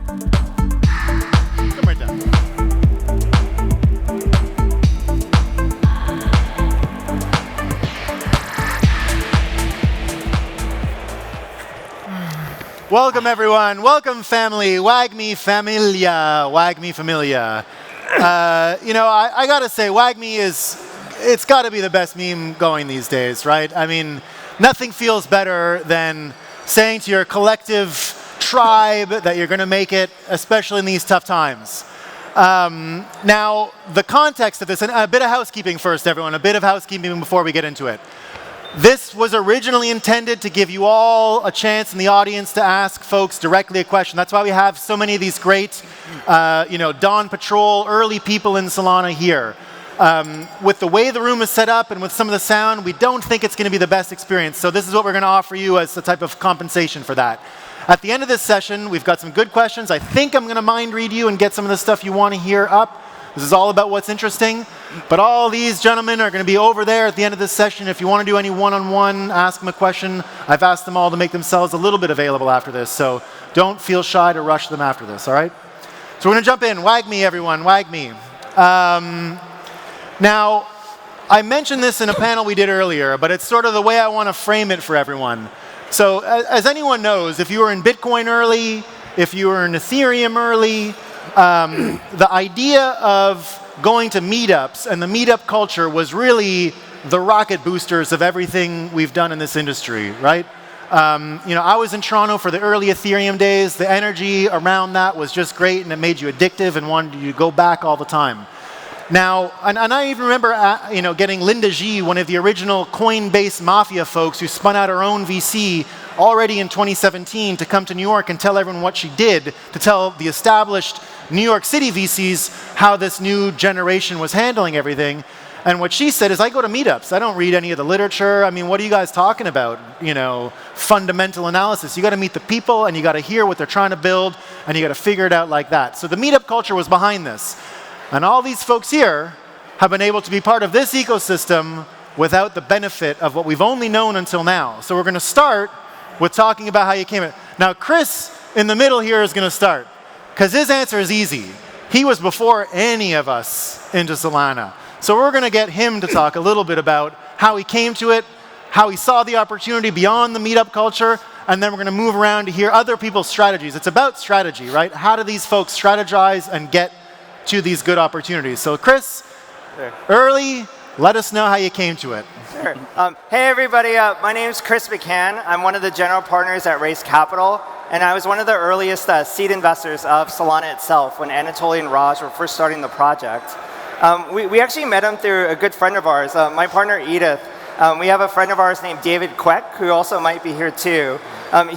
Come right down. Welcome, everyone. Welcome, family. WAGMI Familia. WAGMI Familia. I got to say, WAGMI it's got to be the best meme going these days, right? I mean, nothing feels better than saying to your collective tribe that you're going to make it, especially in these tough times. Now, the context of this, and a bit of housekeeping first, everyone, a bit of housekeeping before we get into it. This was originally intended to give you all a chance in the audience to ask folks directly a question. That's why we have so many of these great, Dawn Patrol, early people in Solana here. With the way the room is set up and with some of the sound, we don't think it's going to be the best experience. So this is what we're going to offer you as a type of compensation for that. At the end of this session, we've got some good questions. I think I'm going to mind read you and get some of the stuff you want to hear up. This is all about what's interesting. But all these gentlemen are going to be over there at the end of this session. If you want to do any one-on-one, ask them a question. I've asked them all to make themselves a little bit available after this. So don't feel shy to rush them after this, all right? So we're going to jump in. WAGMI, everyone. WAGMI. Now, I mentioned this in a panel we did earlier, but it's sort of the way I want to frame it for everyone. So as anyone knows, if you were in Bitcoin early, if you were in Ethereum early, the idea of going to meetups and the meetup culture was really the rocket boosters of everything we've done in this industry, right? I was in Toronto for the early Ethereum days. The energy around that was just great, and it made you addictive and wanted you to go back all the time. Now, and I even remember, getting Linda G, one of the original Coinbase Mafia folks who spun out her own VC already in 2017 to come to New York and tell everyone what she did, to tell the established New York City VCs how this new generation was handling everything. And what she said is, I go to meetups. I don't read any of the literature. I mean, what are you guys talking about? Fundamental analysis. You got to meet the people, and you got to hear what they're trying to build, and you got to figure it out like that. So the meetup culture was behind this. And all these folks here have been able to be part of this ecosystem without the benefit of what we've only known until now. So we're going to start with talking about how you came in. Now, Chris in the middle here is going to start, because his answer is easy. He was before any of us into Solana. So we're going to get him to talk a little bit about how he came to it, how he saw the opportunity beyond the meetup culture, and then we're going to move around to hear other people's strategies. It's about strategy, right? How do these folks strategize and get to these good opportunities? So Chris, sure. Early, let us know how you came to it. Sure. Hey everybody, my name is Chris McCann. I'm one of the general partners at Raise Capital, and I was one of the earliest seed investors of Solana itself when Anatoly and Raj were first starting the project. We actually met him through a good friend of ours, my partner Edith. We have a friend of ours named David Queck, who also might be here too.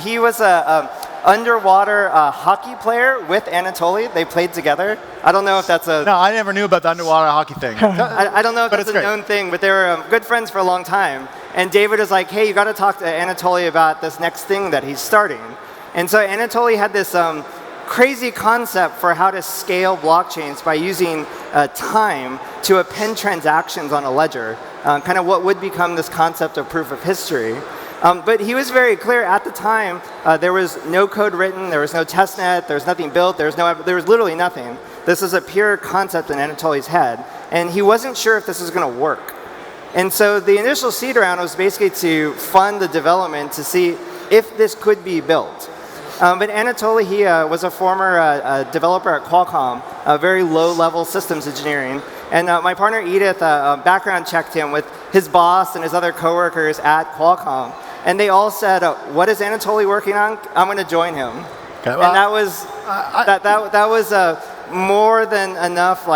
He was a underwater hockey player with Anatoly. They played together. I don't know if that's a... No, I never knew about the underwater hockey thing. I don't know if that's a known thing, but they were good friends for a long time. And David was like, hey, you got to talk to Anatoly about this next thing that he's starting. And so Anatoly had this crazy concept for how to scale blockchains by using time to append transactions on a ledger, kind of what would become this concept of proof of history. But he was very clear at the time, there was no code written, there was no testnet, there was nothing built, there was literally nothing. This is a pure concept in Anatoly's head, and he wasn't sure if this was going to work. And so the initial seed round was basically to fund the development to see if this could be built. But Anatoly, he was a former developer at Qualcomm, very low-level systems engineering. And my partner Edith background checked him with his boss and his other coworkers at Qualcomm. And they all said, what is Anatoly working on? I'm going to join him. Okay, well, and that was more than enough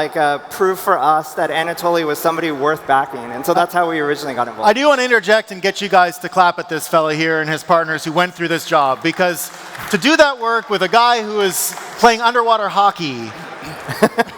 proof for us that Anatoly was somebody worth backing. And so that's how we originally got involved. I do want to interject and get you guys to clap at this fella here and his partners who went through this job, because to do that work with a guy who is playing underwater hockey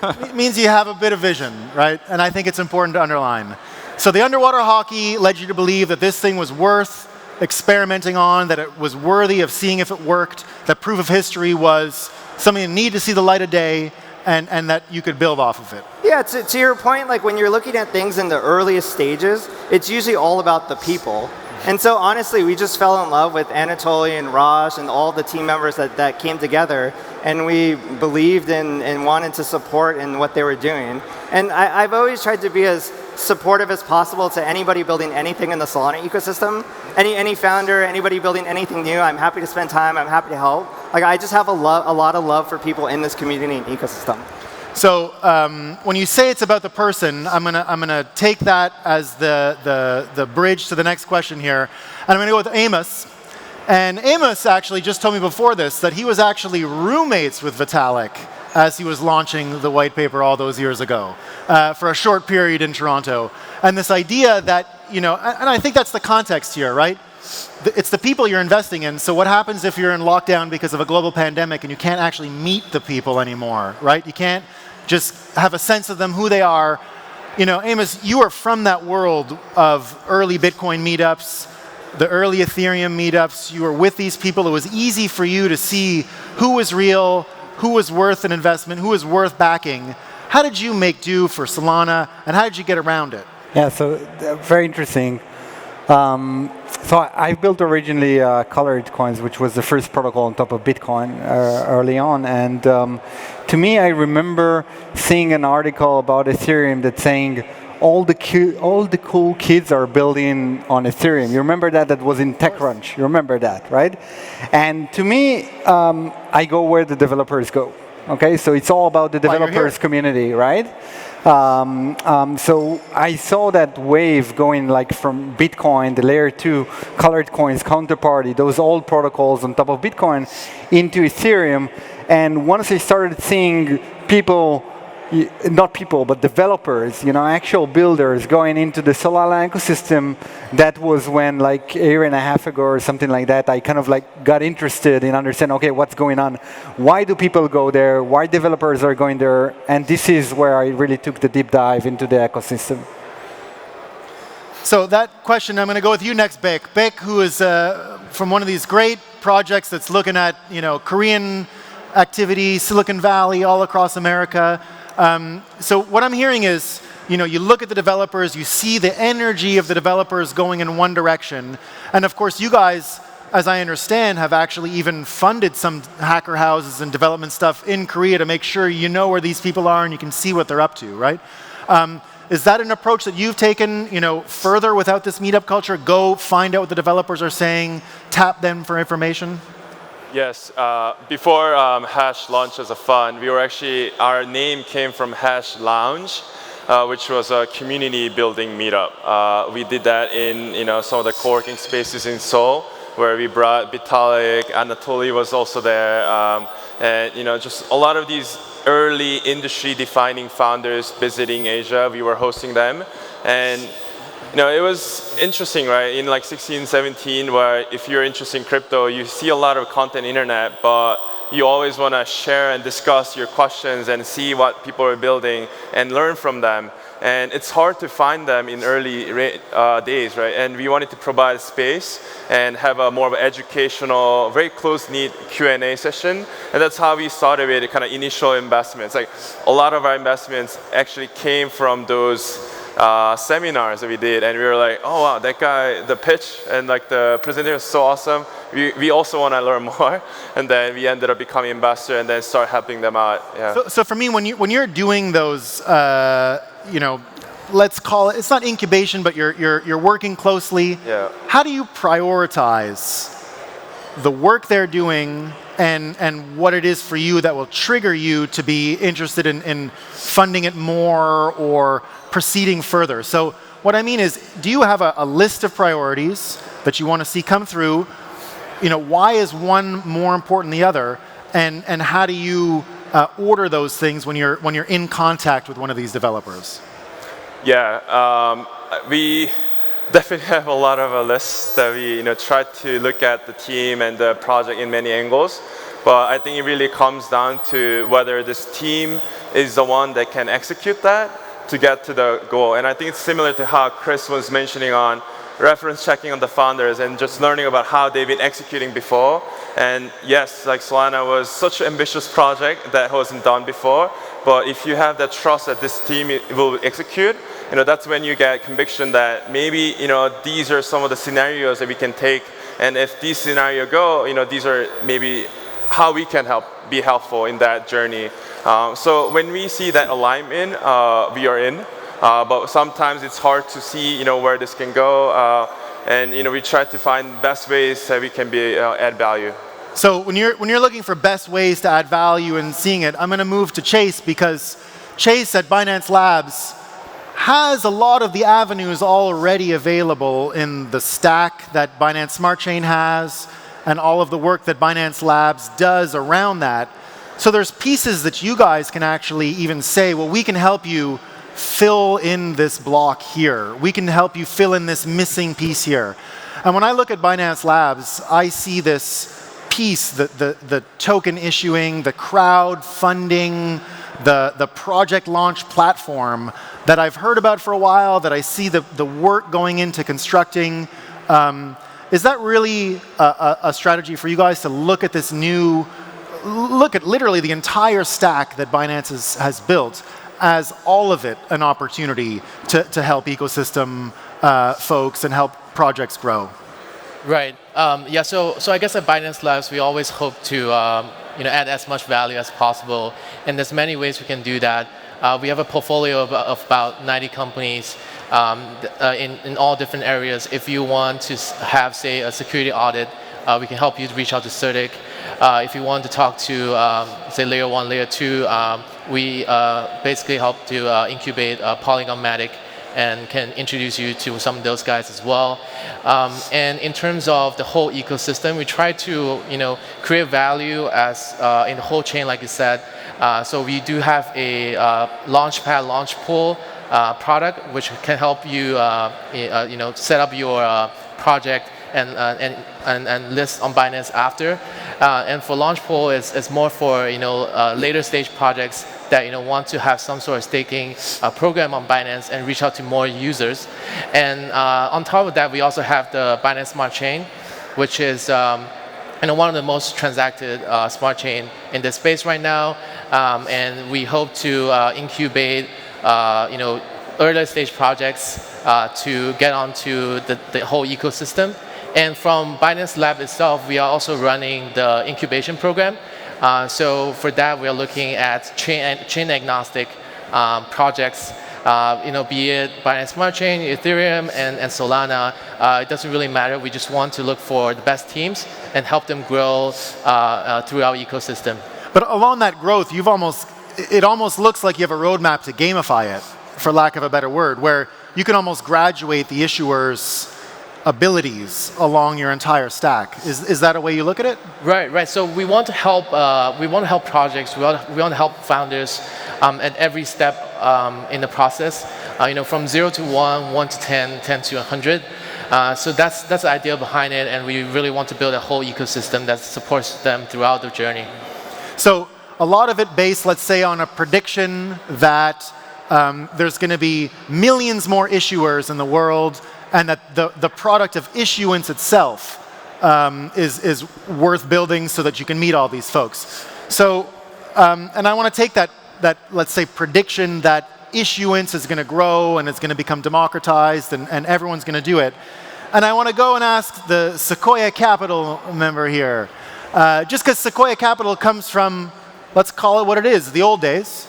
it means you have a bit of vision, right? And I think it's important to underline. So the underwater hockey led you to believe that this thing was worth experimenting on, that it was worthy of seeing if it worked, that proof of history was something that needed to see the light of day, and that you could build off of it. Yeah, to your point, when you're looking at things in the earliest stages, it's usually all about the people. And so honestly, we just fell in love with Anatoly and Raj and all the team members that came together, and we believed in and wanted to support in what they were doing. And I've always tried to be as supportive as possible to anybody building anything in the Solana ecosystem. Any founder, anybody building anything new, I'm happy to spend time, I'm happy to help. Like, I just have a lot of love for people in this community and ecosystem. So when you say it's about the person, I'm gonna take that as the bridge to the next question here, and I'm gonna go with Amos. And Amos actually just told me before this that he was actually roommates with Vitalik as he was launching the white paper all those years ago for a short period in Toronto. And this idea that, and I think that's the context here, right? It's the people you're investing in. So what happens if you're in lockdown because of a global pandemic and you can't actually meet the people anymore, right? You can't just have a sense of them, who they are. Amos, you are from that world of early Bitcoin meetups, the early Ethereum meetups. You were with these people. It was easy for you to see who was real, who was worth an investment, who was worth backing. How did you make do for Solana, and how did you get around it? Yeah, so very interesting. So I built originally Colored Coins, which was the first protocol on top of Bitcoin early on. And to me, I remember seeing an article about Ethereum that's saying all the cool kids are building on Ethereum. You remember that? That was in TechCrunch. You remember that, right? And to me, I go where the developers go. Okay, so it's all about the developers community, right? So I saw that wave going like from Bitcoin, the layer 2, Colored Coins, Counterparty, those old protocols on top of Bitcoin into Ethereum. And once I started seeing people, not people, but developers, actual builders going into the Solana ecosystem, that was when, like a year and a half ago or something like that, I kind of like got interested in understanding, okay, what's going on? Why do people go there? Why developers are going there? And this is where I really took the deep dive into the ecosystem. So that question, I'm going to go with you next, Beck. Beck, who is from one of these great projects that's looking at, Korean activity, Silicon Valley, all across America. So what I'm hearing is, you look at the developers, you see the energy of the developers going in one direction. And of course, you guys, as I understand, have actually even funded some hacker houses and development stuff in Korea to make sure you know where these people are and you can see what they're up to, right? Is that an approach that you've taken, further without this meetup culture? Go find out what the developers are saying, tap them for information? Yes, before Hash launched as a fund, our name came from Hash Lounge, which was a community building meetup. We did that in some of the co-working spaces in Seoul, where we brought Vitalik, Anatoly was also there, and just a lot of these early industry-defining founders visiting Asia. We were hosting them, and it was interesting, right? In like 16, 17, where if you're interested in crypto, you see a lot of content on the internet, but you always want to share and discuss your questions and see what people are building and learn from them. And it's hard to find them in early days, right? And we wanted to provide space and have a more of an educational, very close-knit Q&A session. And that's how we started with kind of initial investments. Like a lot of our investments actually came from those seminars that we did, and we were like, oh wow, that guy, the pitch and like the presentation was so awesome. We also want to learn more, and then we ended up becoming ambassador and then start helping them out. Yeah. So for me, when you're doing those, let's call it, it's not incubation, but you're working closely. Yeah. How do you prioritize the work they're doing and what it is for you that will trigger you to be interested in funding it more or proceeding further? So what I mean is, do you have a list of priorities that you want to see come through? Why is one more important than the other? And how do you order those things when you're in contact with one of these developers? Yeah, we definitely have a lot of lists that we try to look at the team and the project in many angles. But I think it really comes down to whether this team is the one that can execute that to get to the goal. And I think it's similar to how Chris was mentioning on reference checking on the founders and just learning about how they've been executing before. And yes, like Solana was such an ambitious project that wasn't done before. But if you have that trust that this team will execute, that's when you get conviction that maybe these are some of the scenarios that we can take. And if these scenarios go, these are maybe how we can be helpful in that journey. So when we see that alignment, we are in. But sometimes it's hard to see, where this can go. And we try to find best ways that we can add value. So when you're looking for best ways to add value and seeing it, I'm going to move to Chase, because Chase at Binance Labs has a lot of the avenues already available in the stack that Binance Smart Chain has, and all of the work that Binance Labs does around that. So there's pieces that you guys can actually even say, well, we can help you fill in this block here. We can help you fill in this missing piece here. And when I look at Binance Labs, I see this piece, the token issuing, the crowd funding, the project launch platform that I've heard about for a while, that I see the work going into constructing. Is that really a strategy for you guys to look at this look at literally the entire stack that Binance has built as all of it an opportunity to help ecosystem folks and help projects grow? Right. Yeah. So I guess at Binance Labs, we always hope to add as much value as possible, and there's many ways we can do that. We have a portfolio of about 90 companies in all different areas. If you want to have, say, a security audit, we can help you reach out to CertIC. If you want to talk to, say, layer 1, layer 2, we basically help to incubate Polygon-matic and can introduce you to some of those guys as well. And in terms of the whole ecosystem, we try to create value as in the whole chain, like you said. So we do have a Launchpad launch pool product, which can help you set up your project and list on Binance after. And for launch pool, it's more for later stage projects that want to have some sort of staking program on Binance and reach out to more users. And on top of that, we also have the Binance Smart Chain, which is one of the most transacted smart chain in this space right now. And we hope to incubate earlier stage projects to get onto the whole ecosystem. And from Binance Lab itself, we are also running the incubation program. So for that, we are looking at chain agnostic projects, be it Binance Smart Chain, Ethereum, and Solana. It doesn't really matter. We just want to look for the best teams and help them grow through our ecosystem. But along that growth, it almost looks like you have a roadmap to gamify it, for lack of a better word, where you can almost graduate the issuer's abilities along your entire stack. Is that a way you look at it? Right. So we want to help. Projects. We want to help founders at every step in the process. From 0 to 1, 1 to 10, 10 to 100. So that's the idea behind it, and we really want to build a whole ecosystem that supports them throughout the journey. So a lot of it based, let's say, on a prediction that there's going to be millions more issuers in the world, and that the product of issuance itself is worth building so that you can meet all these folks. So, and I want to take that let's say prediction that issuance is going to grow and it's going to become democratized and everyone's going to do it. And I want to go and ask the Sequoia Capital member here, just because Sequoia Capital comes from, let's call it what it is, the old days,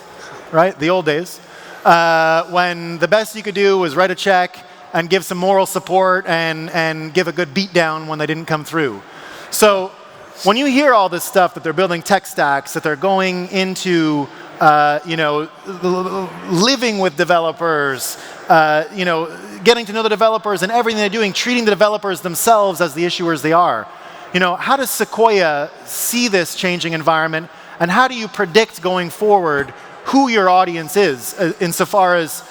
right? The old days, when the best you could do was write a check and give some moral support and give a good beat down when they didn't come through. So when you hear all this stuff, that they're building tech stacks, that they're going into living with developers, getting to know the developers and everything they're doing, treating the developers themselves as the issuers they are. How does Sequoia see this changing environment, and how do you predict going forward who your audience is insofar as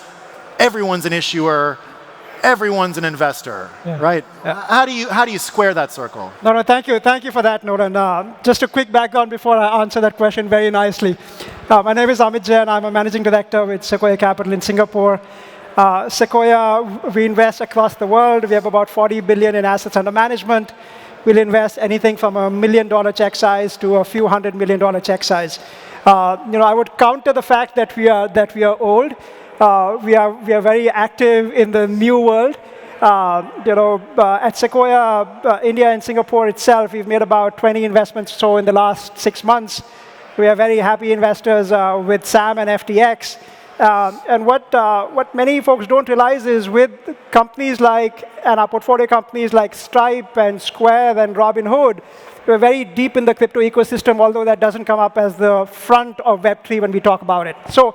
everyone's an issuer, everyone's an investor, right? Yeah. How do you square that circle? No, thank you for that, Noran. Just a quick background before I answer that question very nicely. My name is Amit Jain. I'm a managing director with Sequoia Capital in Singapore. Sequoia, we invest across the world. We have about 40 billion in assets under management. We'll invest anything from $1 million check size to a few $100 million check size. I would counter the fact that we are old. We are very active in the new world. At Sequoia, India and Singapore itself, we've made about 20 investments or so in the last 6 months. We are very happy investors with SAM and FTX. And what many folks don't realize is with companies like, and our portfolio companies like Stripe and Square and Robinhood, we're very deep in the crypto ecosystem, although that doesn't come up as the front of Web3 when we talk about it. So,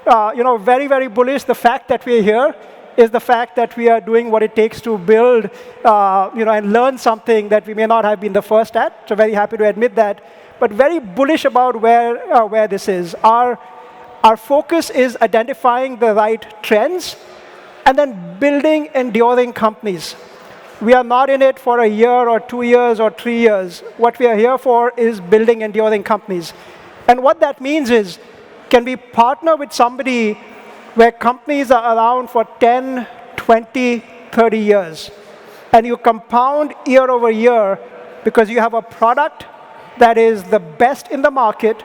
very, very bullish. The fact that we're here is the fact that we are doing what it takes to build, and learn something that we may not have been the first at. So very happy to admit that. But very bullish about where this is. Our focus is identifying the right trends and then building enduring companies. We are not in it for a year or 2 years or 3 years. What we are here for is building enduring companies. And what that means is, can we partner with somebody where companies are around for 10, 20, 30 years, and you compound year over year because you have a product that is the best in the market,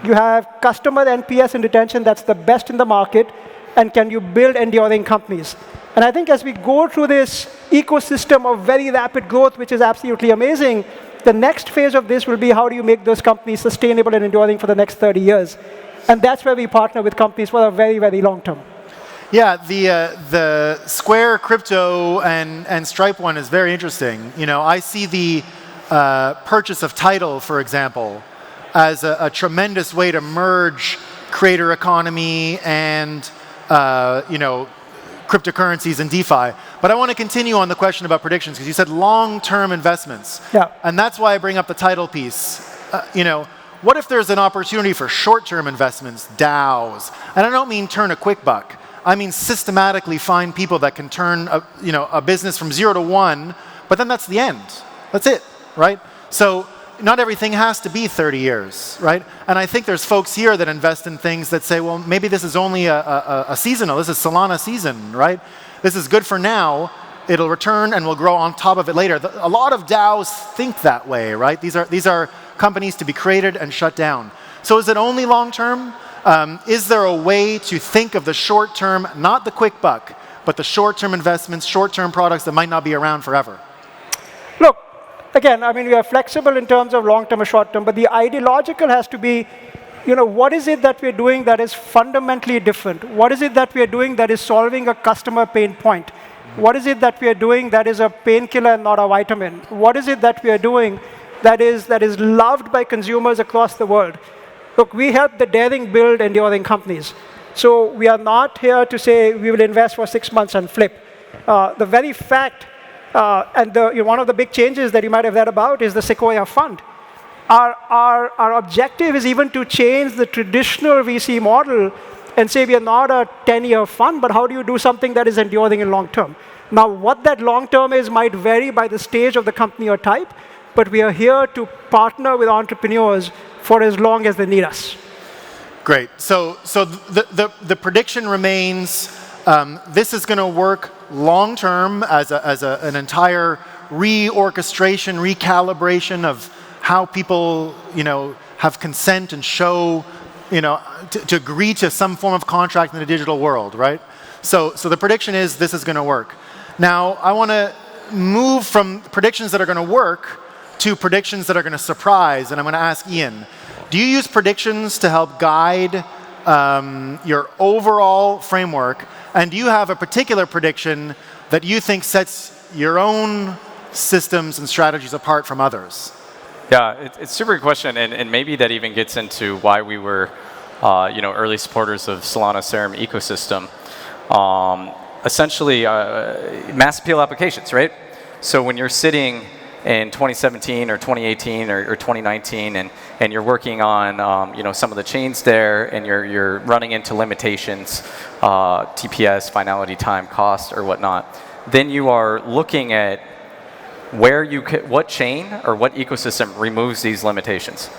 you have customer NPS and retention that's the best in the market, and can you build enduring companies? And I think as we go through this ecosystem of very rapid growth, which is absolutely amazing, the next phase of this will be how do you make those companies sustainable and enduring for the next 30 years? And that's where we partner with companies for a very, very long term. Yeah, the Square crypto and Stripe one is very interesting. I see the purchase of Tidal, for example, as a tremendous way to merge creator economy and cryptocurrencies and DeFi. But I want to continue on the question about predictions because you said long-term investments. Yeah. And that's why I bring up the Tidal piece. What if there's an opportunity for short-term investments, DAOs? And I don't mean turn a quick buck. I mean systematically find people that can turn a business from 0 to 1, but then that's the end. That's it, right? So not everything has to be 30 years, right? And I think there's folks here that invest in things that say, well, maybe this is only a seasonal. This is Solana season, right? This is good for now. It'll return and we'll grow on top of it later. A lot of DAOs think that way, right? These are companies to be created and shut down. So is it only long term? Is there a way to think of the short term, not the quick buck, but the short term investments, short term products that might not be around forever? Look, again, we are flexible in terms of long term or short term, but the ideological has to be, what is it that we're doing that is fundamentally different? What is it that we are doing that is solving a customer pain point? What is it that we are doing that is a painkiller and not a vitamin? What is it that we are doing that is loved by consumers across the world? Look, we help the daring build enduring companies. So we are not here to say we will invest for 6 months and flip. The very fact, and one of the big changes that you might have read about is the Sequoia fund. Our objective is even to change the traditional VC model and say we are not a 10-year fund, but how do you do something that is enduring in long term? Now, what that long term is might vary by the stage of the company or type, but we are here to partner with entrepreneurs for as long as they need us. Great. So the prediction remains this is going to work long term as an entire reorchestration, recalibration of how people have consent and show to agree to some form of contract in the digital world, right? So the prediction is this is going to work. Now I want to move from predictions that are going to work to predictions that are going to surprise, and I'm going to ask Ian, do you use predictions to help guide your overall framework, and do you have a particular prediction that you think sets your own systems and strategies apart from others? Yeah, it's a super good question, and maybe that even gets into why we were early supporters of Solana Serum ecosystem. Essentially, mass appeal applications, right? So when you're sitting in 2017 or 2018 or 2019 and you're working on some of the chains there and you're running into limitations, TPS, finality time, cost, or whatnot, then you are looking at what chain or what ecosystem removes these limitations.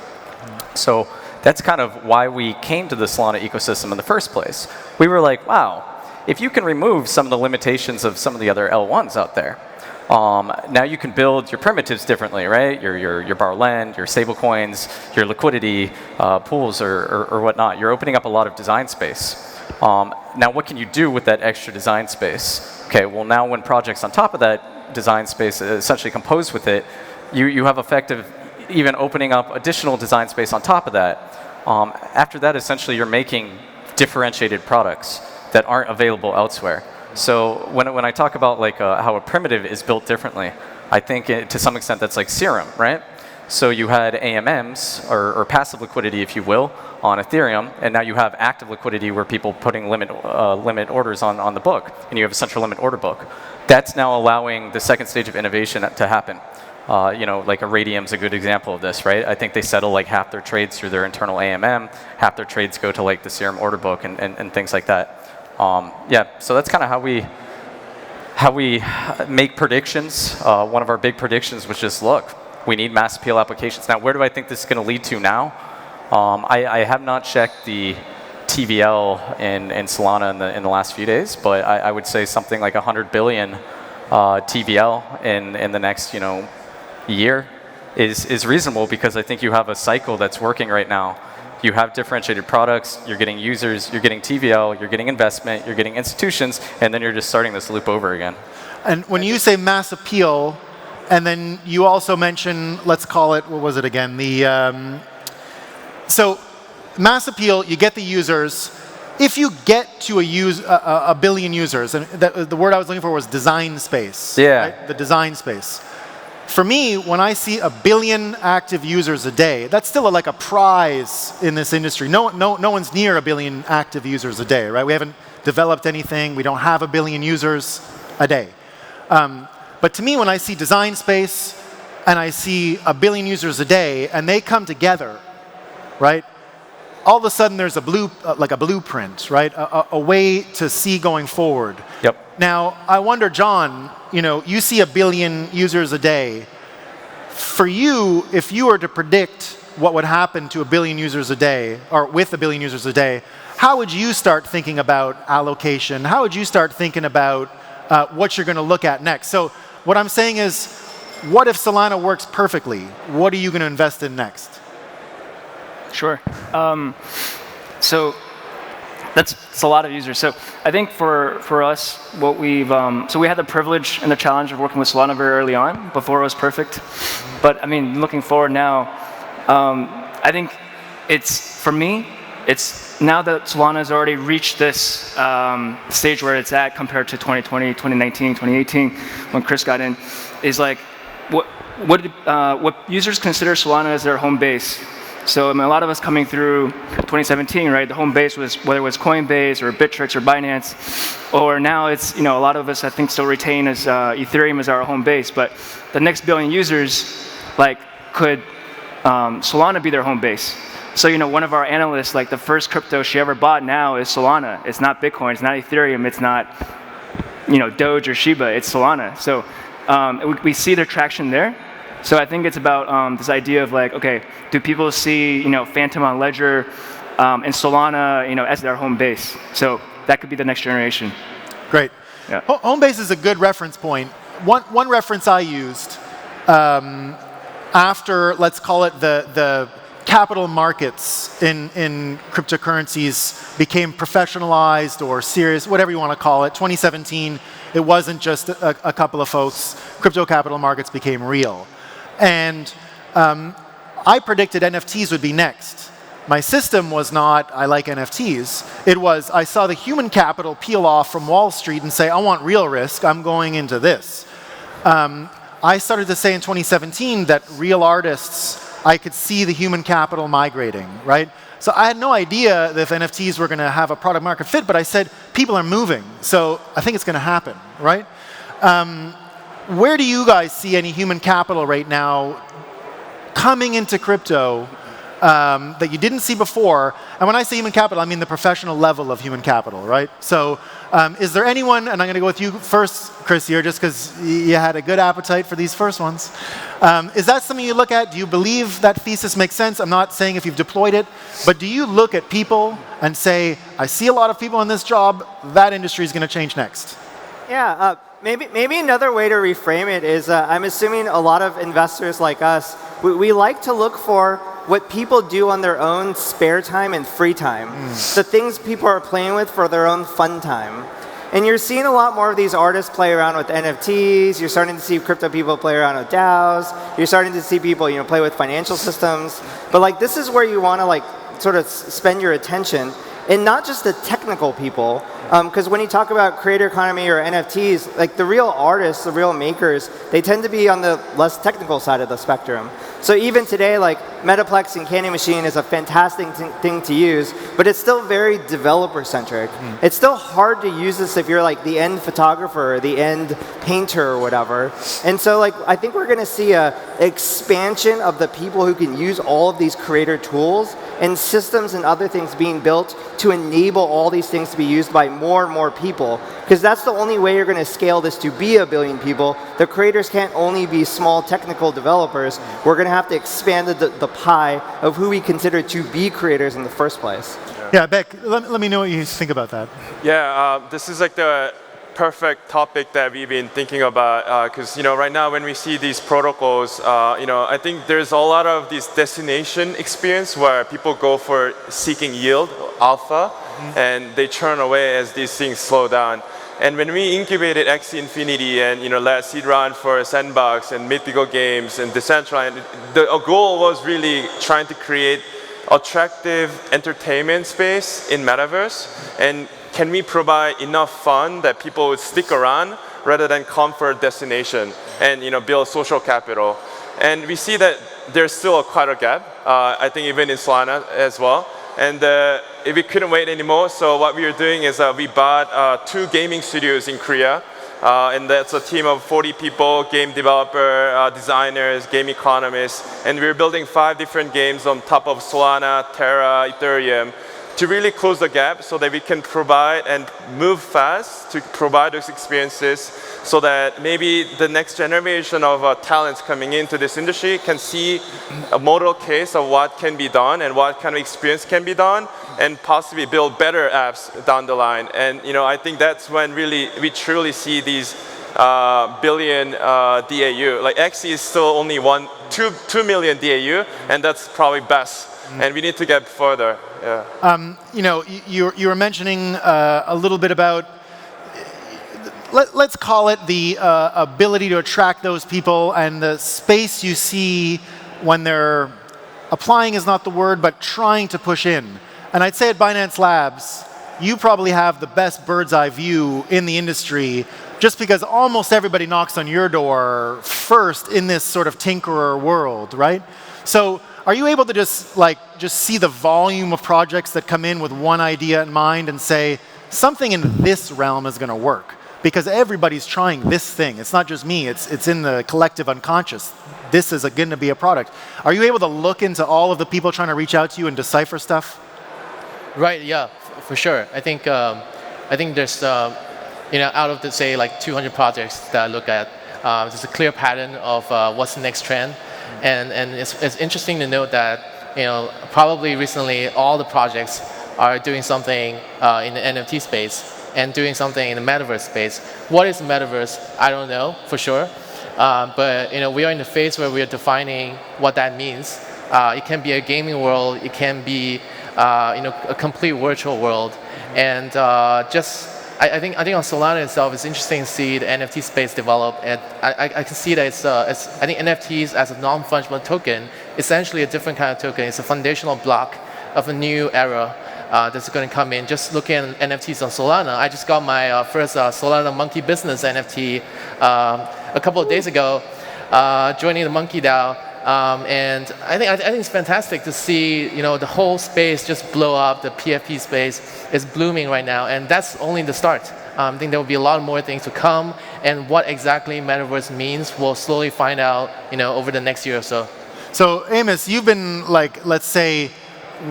So that's kind of why we came to the Solana ecosystem in the first place. We were like, wow, if you can remove some of the limitations of some of the other L1s out there, now you can build your primitives differently, right? Your bar lend, your stable coins, your liquidity pools or whatnot. You're opening up a lot of design space. Now what can you do with that extra design space? Okay, well now when projects on top of that design space essentially compose with it, you have effective even opening up additional design space on top of that. After that, essentially you're making differentiated products that aren't available elsewhere. So when I talk about like how a primitive is built differently, I think to some extent that's like Serum, right? So you had AMMs, or passive liquidity, if you will, on Ethereum, and now you have active liquidity where people putting limit orders on the book, and you have a central limit order book. That's now allowing the second stage of innovation to happen. You know, like Irradium's a good example of this, right? I think they settle like half their trades through their internal AMM, half their trades go to like the Serum order book and things like that. Yeah, so that's kind of how we make predictions. One of our big predictions was just, look, we need mass appeal applications. Now, where do I think this is going to lead to now? I have not checked the TVL in Solana in the last few days, but I would say something like 100 billion TVL in the next year is reasonable, because I think you have a cycle that's working right now. You have differentiated products, you're getting users, you're getting TVL, you're getting investment, you're getting institutions, and then you're just starting this loop over again. And when you say mass appeal, and then you also mention, let's call it, what was it again? So mass appeal, you get the users. If you get to a billion users, and the word I was looking for was design space. Yeah. Right? The design space. For me, when I see a billion active users a day, that's still like a prize in this industry. No one's near a billion active users a day, right? We haven't developed anything. We don't have a billion users a day. But to me, when I see design space and I see a billion users a day and they come together, right? All of a sudden there's like a blueprint, right? A way to see going forward. Yep. Now, I wonder, John, you see a billion users a day. For you, if you were to predict what would happen to a billion users a day, or with a billion users a day, how would you start thinking about allocation? How would you start thinking about what you're going to look at next? So what I'm saying is, what if Solana works perfectly? What are you going to invest in next? Sure. So that's a lot of users. So I think for us, what we've so we had the privilege and the challenge of working with Solana very early on, before it was perfect. But I mean, looking forward now, I think for me, it's now that Solana has already reached this stage where it's at compared to 2020, 2019, 2018, when Chris got in, is like what users consider Solana as their home base. So I mean, a lot of us coming through 2017, right? The home base was, whether it was Coinbase or Bittrex or Binance, or now it's, a lot of us I think still retain as Ethereum as our home base. But the next billion users, could Solana be their home base? So one of our analysts, the first crypto she ever bought now is Solana. It's not Bitcoin, it's not Ethereum, it's not Doge or Shiba, it's Solana. So we see the traction there. So I think it's about this idea of okay, do people see Phantom on Ledger and Solana as their home base? So that could be the next generation. Great. Yeah. Home base is a good reference point. One reference I used after, let's call it the capital markets in cryptocurrencies became professionalized or serious, whatever you want to call it. 2017, it wasn't just a couple of folks. Crypto capital markets became real. And I predicted NFTs would be next. My system was not, I like NFTs. It was, I saw the human capital peel off from Wall Street and say, I want real risk, I'm going into this. I started to say in 2017 that real artists, I could see the human capital migrating, right? So I had no idea that if NFTs were going to have a product market fit, but I said, people are moving, so I think it's going to happen, right? Where do you guys see any human capital right now coming into crypto that you didn't see before. And when I say human capital, I mean the professional level of human capital, right? So is there anyone, and I'm going to go with you first, Chris, here, just because you had a good appetite for these first ones. Is that something you look at? Do you believe that thesis makes sense? I'm not saying if you've deployed it, but do you look at people and say, I see a lot of people in this job, that industry is going to change next? Yeah, maybe another way to reframe it is I'm assuming a lot of investors like us, we like to look for what people do on their own spare time and free time, the things people are playing with for their own fun time. And you're seeing a lot more of these artists play around with NFTs. You're starting to see crypto people play around with DAOs. You're starting to see people, play with financial systems. But like, this is where you want to sort of spend your attention, and not just the technical people. Because when you talk about creator economy or NFTs, like the real artists, the real makers, they tend to be on the less technical side of the spectrum. So even today, like Metaplex and Candy Machine is a fantastic thing to use, but it's still very developer-centric. It's still hard to use this if you're like the end photographer or the end painter or whatever. And so like I think we're going to see an expansion of the people who can use all of these creator tools and systems and other things being built to enable all these things to be used by more and more people. Because that's the only way you're going to scale this to be 1 billion people. The creators can't only be small technical developers. We're going to have to expand the pie of who we consider to be creators in the first place. Yeah, Beck, let me know what you think about that. Yeah, this is like the perfect topic that we've been thinking about, because right now when we see these protocols, I think there's a lot of this destination experience where people go for seeking yield, alpha, and they turn away as these things slow down. And when we incubated Axie Infinity and led seed round for Sandbox and Mythical Games and Decentraland, the goal was really trying to create attractive entertainment space in metaverse. And can we provide enough fun that people would stick around rather than come for a destination and build social capital? And we see that there's still quite a gap. I think even in Solana as well. And we couldn't wait anymore. So what we are doing is we bought 2 gaming studios in Korea. And that's a team of 40 people, game developer, designers, game economists. And we're building 5 different games on top of Solana, Terra, Ethereum, to really close the gap so that we can provide and move fast to provide those experiences so that maybe the next generation of talents coming into this industry can see a model case of what can be done and what kind of experience can be done and possibly build better apps down the line. And I think that's when really we truly see these billion DAU. Like Axie is still only 2 million DAU, and that's probably best. And we need to get further. Yeah. You were mentioning a little bit about, let's call it the ability to attract those people and the space you see when they're applying is not the word, but trying to push in. And I'd say at Binance Labs, you probably have the best bird's eye view in the industry just because almost everybody knocks on your door first in this sort of tinkerer world, right? So are you able to just see the volume of projects that come in with one idea in mind and say, something in this realm is going to work? Because everybody's trying this thing. It's not just me. It's in the collective unconscious. This is going to be a product. Are you able to look into all of the people trying to reach out to you and decipher stuff? Right, yeah, for sure. I think there's, out of the, say, like 200 projects that I look at, there's a clear pattern of what's the next trend. And it's interesting to note that probably recently all the projects are doing something in the NFT space and doing something in the metaverse space. What is the metaverse? I don't know for sure, but we are in the phase where we are defining what that means. It can be a gaming world. It can be a complete virtual world, and I think on Solana itself, it's interesting to see the NFT space develop, and I can see that I think NFTs as a non-fungible token, essentially a different kind of token. It's a foundational block of a new era that's going to come in. Just looking at NFTs on Solana, I just got my first Solana Monkey Business NFT a couple of days ago, joining the Monkey DAO. And I think it's fantastic to see the whole space just blow up. The PFP space is blooming right now, and that's only the start. I think there will be a lot more things to come, and what exactly metaverse means, we'll slowly find out over the next year or so. So Amos, you've been like, let's say,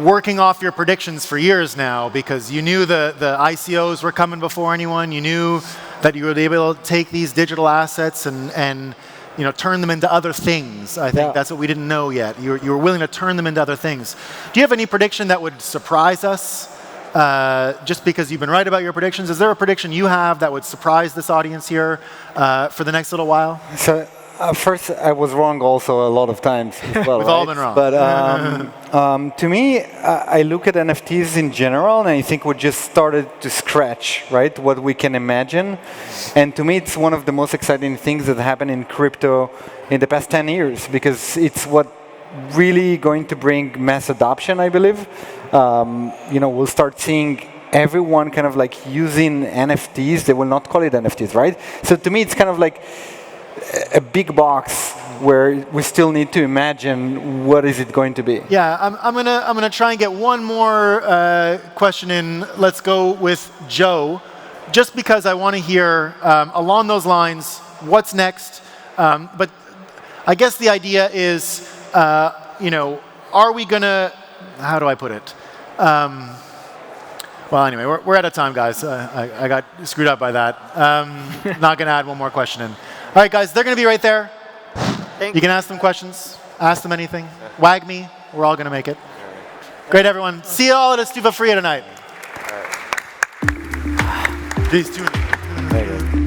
working off your predictions for years now because you knew the ICOs were coming before anyone. You knew that you would be able to take these digital assets and turn them into other things. I think that's what we didn't know yet. You were willing to turn them into other things. Do you have any prediction that would surprise us? Just because you've been right about your predictions, is there a prediction you have that would surprise this audience here for the next little while? So first, I was wrong also a lot of times as well. We've all been wrong. But to me, I look at NFTs in general, and I think we just started to scratch, right, what we can imagine. And to me, it's one of the most exciting things that happened in crypto in the past 10 years, because it's what really going to bring mass adoption, I believe. We'll start seeing everyone kind of like using NFTs. They will not call it NFTs, right? So to me, it's kind of like a big box where we still need to imagine what is it going to be. Yeah, I'm gonna try and get one more question in. Let's go with Joe, just because I want to hear along those lines what's next. But I guess the idea is, are we gonna? How do I put it? Well, anyway, we're out of time, guys. I got screwed up by that. Not gonna add one more question in. All right, guys, they're going to be right there. You can ask them questions, ask them anything. WAGMI, we're all going to make it. Great, everyone. See you all at Estufa Fria tonight. These two.